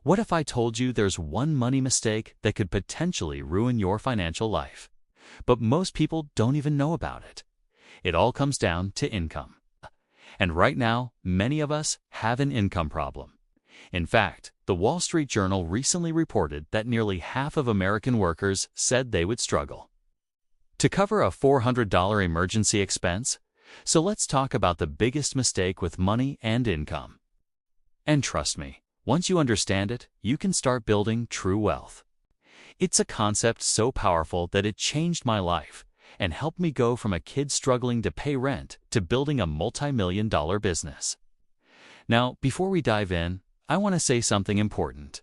What if I told you there's one money mistake that could potentially ruin your financial life? But most people don't even know about it. It all comes down to income. And right now, many of us have an income problem. In fact, the Wall Street Journal recently reported that nearly half of American workers said they would struggle to cover a $400 emergency expense. So let's talk about the biggest mistake with money and income. And trust me, once you understand it, you can start building true wealth. It's a concept so powerful that it changed my life and helped me go from a kid struggling to pay rent to building a multi-million-dollar business. Now, before we dive in, I want to say something important.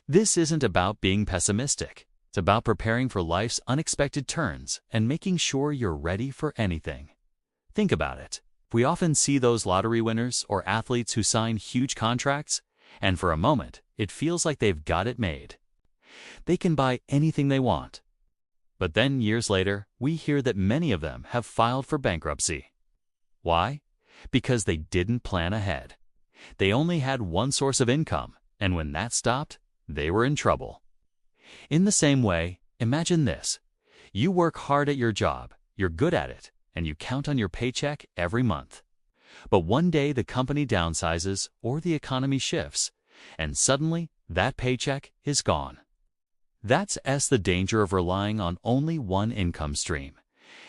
This isn't about being pessimistic. It's about preparing for life's unexpected turns and making sure you're ready for anything. Think about it. We often see those lottery winners or athletes who sign huge contracts, and for a moment, it feels like they've got it made. They can buy anything they want. But then years later, we hear that many of them have filed for bankruptcy. Why? Because they didn't plan ahead. They only had one source of income, and when that stopped, they were in trouble. In the same way, imagine this. You work hard at your job, you're good at it, and you count on your paycheck every month. But one day the company downsizes or the economy shifts, and suddenly that paycheck is gone. That's the danger of relying on only one income stream.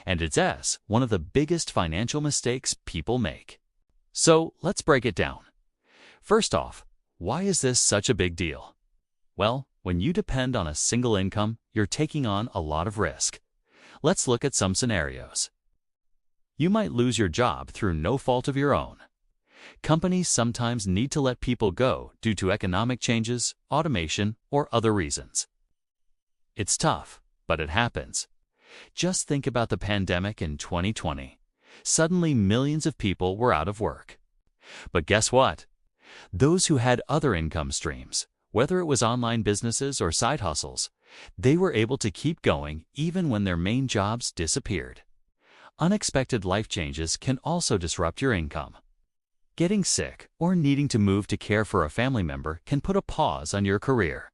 And it's one of the biggest financial mistakes people make. So let's break it down. First off, why is this such a big deal? Well, when you depend on a single income, you're taking on a lot of risk. Let's look at some scenarios. You might lose your job through no fault of your own. Companies sometimes need to let people go due to economic changes, automation, or other reasons. It's tough, but it happens. Just think about the pandemic in 2020. Suddenly, millions of people were out of work. But guess what? Those who had other income streams, whether it was online businesses or side hustles, they were able to keep going even when their main jobs disappeared. Unexpected life changes can also disrupt your income. Getting sick or needing to move to care for a family member can put a pause on your career.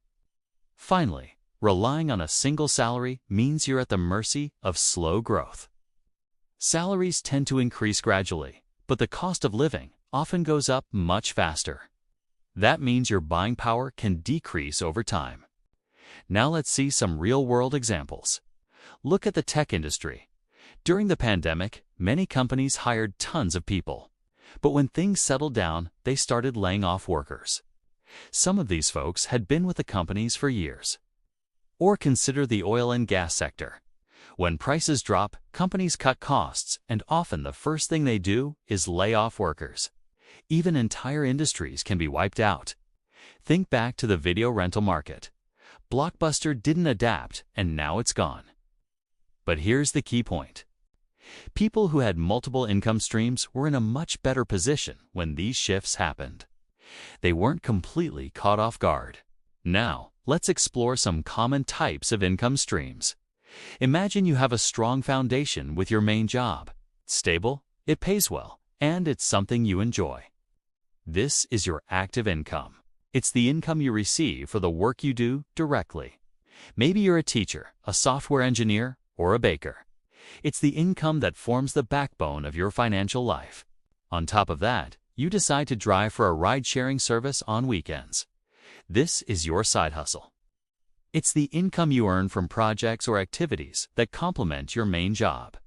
Finally, relying on a single salary means you're at the mercy of slow growth. Salaries tend to increase gradually, but the cost of living often goes up much faster. That means your buying power can decrease over time. Now let's see some real-world examples. Look at the tech industry. During the pandemic, many companies hired tons of people. But when things settled down, they started laying off workers. Some of these folks had been with the companies for years. Or consider the oil and gas sector. When prices drop, companies cut costs, and often the first thing they do is lay off workers. Even entire industries can be wiped out. Think back to the video rental market. Blockbuster didn't adapt, and now it's gone. But here's the key point. People who had multiple income streams were in a much better position when these shifts happened. They weren't completely caught off guard. Now, let's explore some common types of income streams. Imagine you have a strong foundation with your main job. It's stable, it pays well, and it's something you enjoy. This is your active income. It's the income you receive for the work you do directly. Maybe you're a teacher, a software engineer, or a baker. It's the income that forms the backbone of your financial life. On top of that, you decide to drive for a ride-sharing service on weekends. This is your side hustle. It's the income you earn from projects or activities that complement your main job.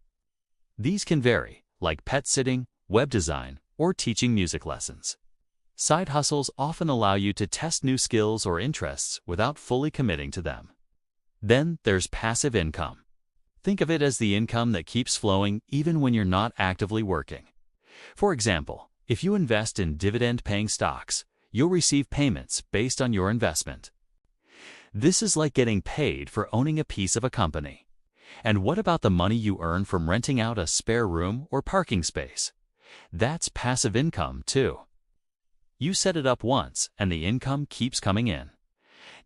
These can vary, like pet sitting, web design, or teaching music lessons. Side hustles often allow you to test new skills or interests without fully committing to them. Then there's passive income. Think of it as the income that keeps flowing even when you're not actively working. For example, if you invest in dividend-paying stocks, you'll receive payments based on your investment. This is like getting paid for owning a piece of a company. And what about the money you earn from renting out a spare room or parking space? That's passive income too. You set it up once and the income keeps coming in.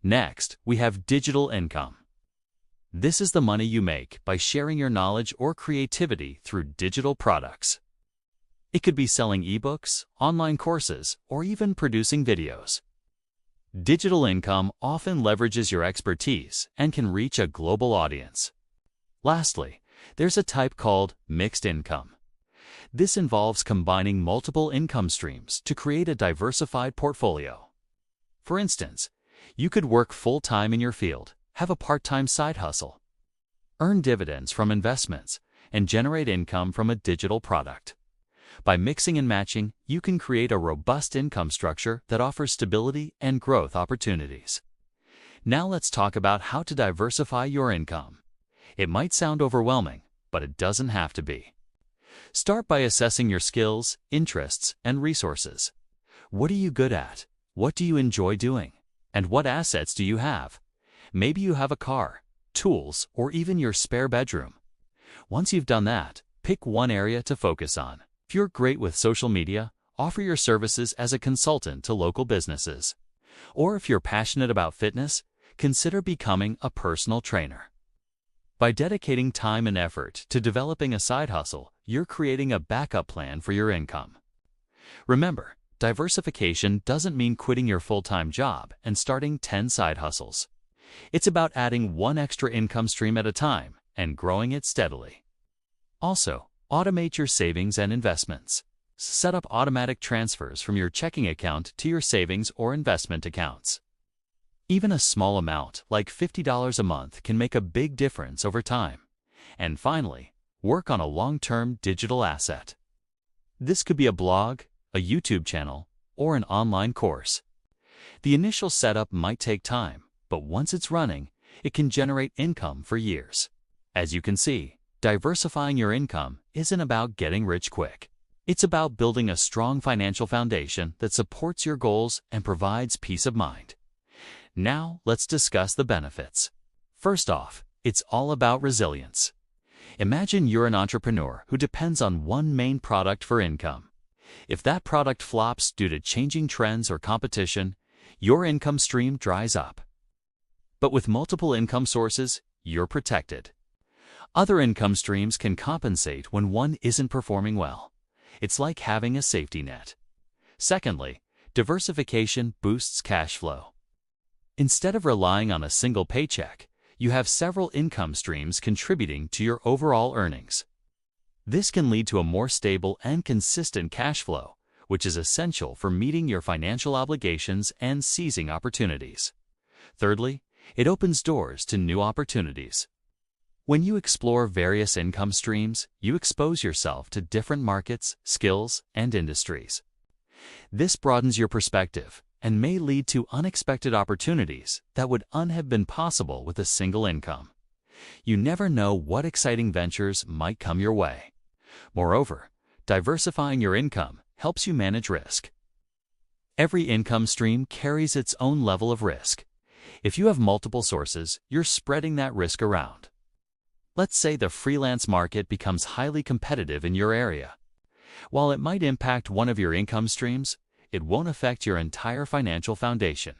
Next, we have digital income. This is the money you make by sharing your knowledge or creativity through digital products. It could be selling ebooks, online courses, or even producing videos. Digital income often leverages your expertise and can reach a global audience. Lastly, there's a type called mixed income. This involves combining multiple income streams to create a diversified portfolio. For instance, you could work full-time in your field, have a part-time side hustle, earn dividends from investments, and generate income from a digital product. By mixing and matching, you can create a robust income structure that offers stability and growth opportunities. Now let's talk about how to diversify your income. It might sound overwhelming, but it doesn't have to be. Start by assessing your skills, interests, and resources. What are you good at? What do you enjoy doing? And what assets do you have? Maybe you have a car, tools, or even your spare bedroom. Once you've done that, pick one area to focus on. If you're great with social media, offer your services as a consultant to local businesses. Or if you're passionate about fitness, consider becoming a personal trainer. By dedicating time and effort to developing a side hustle, you're creating a backup plan for your income. Remember, diversification doesn't mean quitting your full-time job and starting 10 side hustles. It's about adding one extra income stream at a time and growing it steadily. Also, automate your savings and investments. Set up automatic transfers from your checking account to your savings or investment accounts. Even a small amount, like $50 a month, can make a big difference over time. And finally, work on a long-term digital asset. This could be a blog, a YouTube channel, or an online course. The initial setup might take time, but once it's running, it can generate income for years. As you can see, diversifying your income isn't about getting rich quick. It's about building a strong financial foundation that supports your goals and provides peace of mind. Now, let's discuss the benefits. First off, it's all about resilience. Imagine you're an entrepreneur who depends on one main product for income. If that product flops due to changing trends or competition, your income stream dries up. But with multiple income sources, you're protected. Other income streams can compensate when one isn't performing well. It's like having a safety net. Secondly, diversification boosts cash flow. Instead of relying on a single paycheck, you have several income streams contributing to your overall earnings. This can lead to a more stable and consistent cash flow, which is essential for meeting your financial obligations and seizing opportunities. Thirdly, it opens doors to new opportunities. When you explore various income streams, you expose yourself to different markets, skills, and industries. This broadens your perspective and may lead to unexpected opportunities that would not have been possible with a single income. You never know what exciting ventures might come your way. Moreover, diversifying your income helps you manage risk. Every income stream carries its own level of risk. If you have multiple sources, you're spreading that risk around. Let's say the freelance market becomes highly competitive in your area. While it might impact one of your income streams, it won't affect your entire financial foundation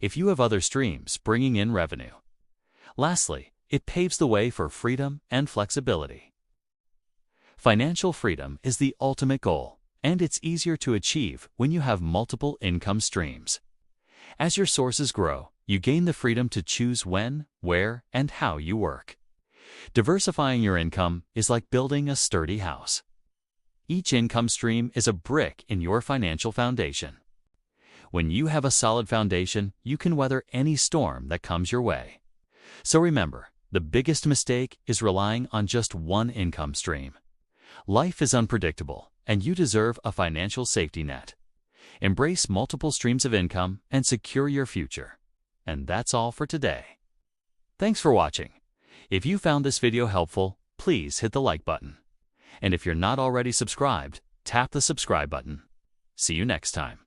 if you have other streams bringing in revenue. Lastly, it paves the way for freedom and flexibility. Financial freedom is the ultimate goal, and it's easier to achieve when you have multiple income streams. As your sources grow, you gain the freedom to choose when, where, and how you work. Diversifying your income is like building a sturdy house. Each income stream is a brick in your financial foundation. When you have a solid foundation, you can weather any storm that comes your way. So remember, the biggest mistake is relying on just one income stream. Life is unpredictable, and you deserve a financial safety net. Embrace multiple streams of income and secure your future. And that's all for today. Thanks for watching. If you found this video helpful, please hit the like button. And if you're not already subscribed, tap the subscribe button. See you next time.